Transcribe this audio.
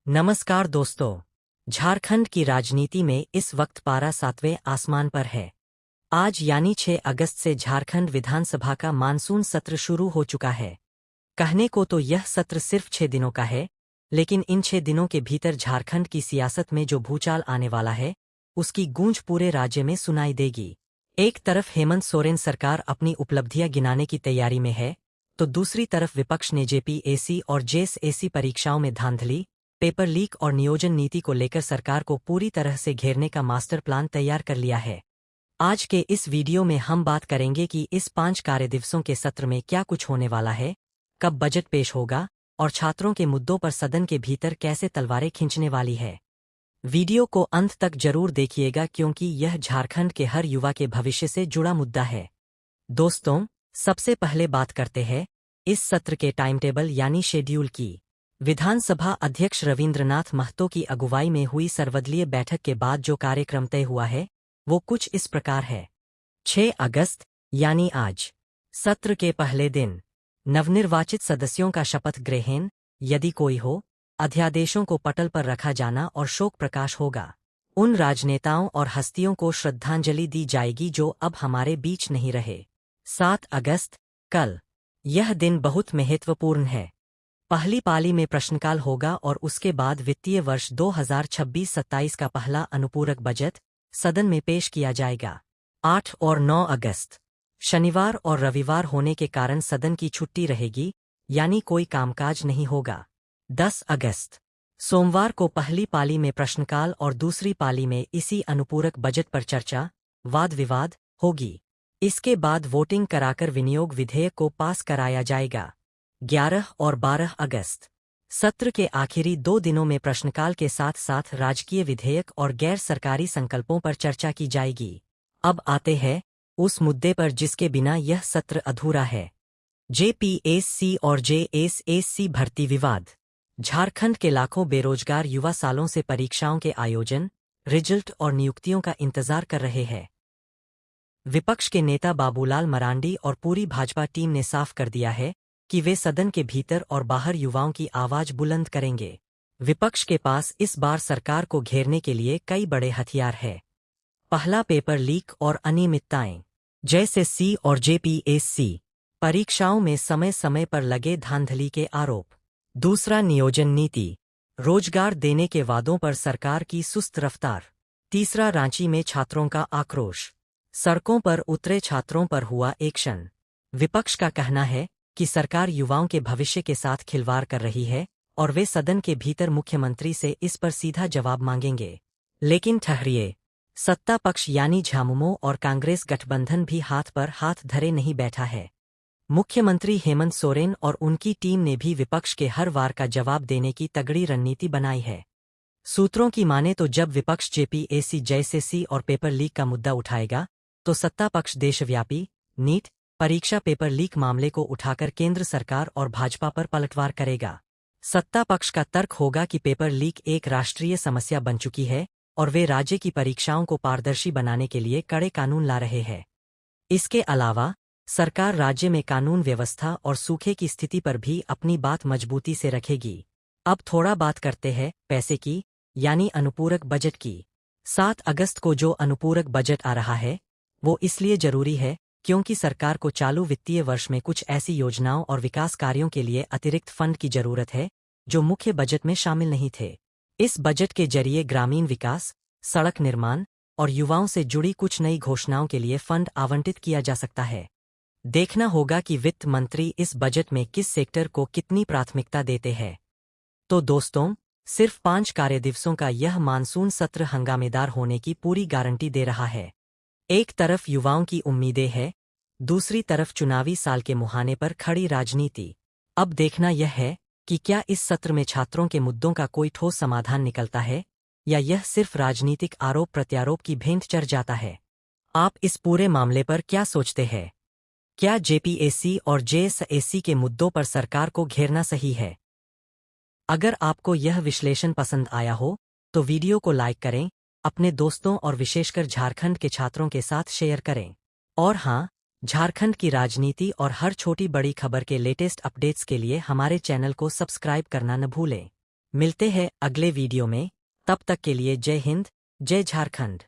नमस्कार दोस्तों। झारखंड की राजनीति में इस वक्त पारा 7वें आसमान पर है। आज यानी 6 अगस्त से झारखंड विधानसभा का मानसून सत्र शुरू हो चुका है। कहने को तो यह सत्र सिर्फ 6 दिनों का है, लेकिन इन 6 दिनों के भीतर झारखंड की सियासत में जो भूचाल आने वाला है, उसकी गूंज पूरे राज्य में सुनाई देगी। एक तरफ हेमंत सोरेन सरकार अपनी उपलब्धियां गिनाने की तैयारी में है, तो दूसरी तरफ विपक्ष ने जेपीएससी और जेएसएससी परीक्षाओं में धांधली, पेपर लीक और नियोजन नीति को लेकर सरकार को पूरी तरह से घेरने का मास्टर प्लान तैयार कर लिया है। आज के इस वीडियो में हम बात करेंगे कि इस 5 कार्यदिवसों के सत्र में क्या कुछ होने वाला है, कब बजट पेश होगा और छात्रों के मुद्दों पर सदन के भीतर कैसे तलवारें खींचने वाली है। वीडियो को अंत तक जरूर देखिएगा क्योंकि यह झारखंड के हर युवा के भविष्य से जुड़ा मुद्दा है। दोस्तों, सबसे पहले बात करते हैं इस सत्र के टाइम टेबल यानी शेड्यूल की। विधानसभा अध्यक्ष रविंद्रनाथ महतो की अगुवाई में हुई सर्वदलीय बैठक के बाद जो कार्यक्रम तय हुआ है, वो कुछ इस प्रकार है। 6 अगस्त यानी आज, सत्र के पहले दिन नवनिर्वाचित सदस्यों का शपथ ग्रहण, यदि कोई हो, अध्यादेशों को पटल पर रखा जाना और शोक प्रकाश होगा। उन राजनेताओं और हस्तियों को श्रद्धांजलि दी जाएगी जो अब हमारे बीच नहीं रहे। 7 अगस्त, कल, यह दिन बहुत महत्वपूर्ण है। पहली पाली में प्रश्नकाल होगा और उसके बाद वित्तीय वर्ष 2026-27 का पहला अनुपूरक बजट सदन में पेश किया जाएगा। 8 और 9 अगस्त, शनिवार और रविवार होने के कारण सदन की छुट्टी रहेगी, यानी कोई कामकाज नहीं होगा। 10 अगस्त, सोमवार को पहली पाली में प्रश्नकाल और दूसरी पाली में इसी अनुपूरक बजट पर चर्चा, वाद विवाद होगी। इसके बाद वोटिंग कराकर विनियोग विधेयक को पास कराया जाएगा। 11 और 12 अगस्त, सत्र के आखिरी 2 दिनों में प्रश्नकाल के साथ साथ राजकीय विधेयक और गैर सरकारी संकल्पों पर चर्चा की जाएगी। अब आते हैं उस मुद्दे पर जिसके बिना यह सत्र अधूरा है। जेपीएससी और जेएसएससी भर्ती विवाद। झारखंड के लाखों बेरोजगार युवा सालों से परीक्षाओं के आयोजन, रिजल्ट और नियुक्तियों का इंतजार कर रहे हैं। विपक्ष के नेता बाबूलाल मरांडी और पूरी भाजपा टीम ने साफ कर दिया है कि वे सदन के भीतर और बाहर युवाओं की आवाज बुलंद करेंगे। विपक्ष के पास इस बार सरकार को घेरने के लिए कई बड़े हथियार हैं। पहला, पेपर लीक और अनियमितताएं, जैसे सी और जेपीएससी परीक्षाओं में समय समय पर लगे धांधली के आरोप। दूसरा, नियोजन नीति, रोजगार देने के वादों पर सरकार की सुस्त रफ्तार। तीसरा, रांची में छात्रों का आक्रोश, सड़कों पर उतरे छात्रों पर हुआ एक्शन। विपक्ष का कहना है कि सरकार युवाओं के भविष्य के साथ खिलवाड़ कर रही है और वे सदन के भीतर मुख्यमंत्री से इस पर सीधा जवाब मांगेंगे। लेकिन ठहरिए, सत्ता पक्ष यानी झामुमो और कांग्रेस गठबंधन भी हाथ पर हाथ धरे नहीं बैठा है। मुख्यमंत्री हेमंत सोरेन और उनकी टीम ने भी विपक्ष के हर वार का जवाब देने की तगड़ी रणनीति बनाई है। सूत्रों की माने तो जब विपक्ष जेपीएससी जेएसएससी और पेपर लीक का मुद्दा उठाएगा, तो सत्ता पक्ष देशव्यापी नीट परीक्षा पेपर लीक मामले को उठाकर केंद्र सरकार और भाजपा पर पलटवार करेगा। सत्ता पक्ष का तर्क होगा कि पेपर लीक एक राष्ट्रीय समस्या बन चुकी है और वे राज्य की परीक्षाओं को पारदर्शी बनाने के लिए कड़े कानून ला रहे हैं। इसके अलावा सरकार राज्य में कानून व्यवस्था और सूखे की स्थिति पर भी अपनी बात मजबूती से रखेगी। अब थोड़ा बात करते हैं पैसे की, यानी अनुपूरक बजट की। 7 अगस्त को जो अनुपूरक बजट आ रहा है, वो इसलिए जरूरी है क्योंकि सरकार को चालू वित्तीय वर्ष में कुछ ऐसी योजनाओं और विकास कार्यों के लिए अतिरिक्त फंड की जरूरत है जो मुख्य बजट में शामिल नहीं थे। इस बजट के जरिए ग्रामीण विकास, सड़क निर्माण और युवाओं से जुड़ी कुछ नई घोषणाओं के लिए फंड आवंटित किया जा सकता है। देखना होगा कि वित्त मंत्री इस बजट में किस सेक्टर को कितनी प्राथमिकता देते हैं। तो दोस्तों, सिर्फ 5 कार्यदिवसों का यह मानसून सत्र हंगामेदार होने की पूरी गारंटी दे रहा है। एक तरफ युवाओं की उम्मीदें हैं, दूसरी तरफ चुनावी साल के मुहाने पर खड़ी राजनीति। अब देखना यह है कि क्या इस सत्र में छात्रों के मुद्दों का कोई ठोस समाधान निकलता है या यह सिर्फ राजनीतिक आरोप प्रत्यारोप की भेंट चढ़ जाता है। आप इस पूरे मामले पर क्या सोचते हैं? क्या जेपीएससी और जेएसएससी के मुद्दों पर सरकार को घेरना सही है? अगर आपको यह विश्लेषण पसंद आया हो तो वीडियो को लाइक करें, अपने दोस्तों और विशेषकर झारखंड के छात्रों के साथ शेयर करें। और हाँ, झारखंड की राजनीति और हर छोटी बड़ी खबर के लेटेस्ट अपडेट्स के लिए हमारे चैनल को सब्सक्राइब करना न भूलें। मिलते हैं अगले वीडियो में, तब तक के लिए जय हिंद, जय झारखंड।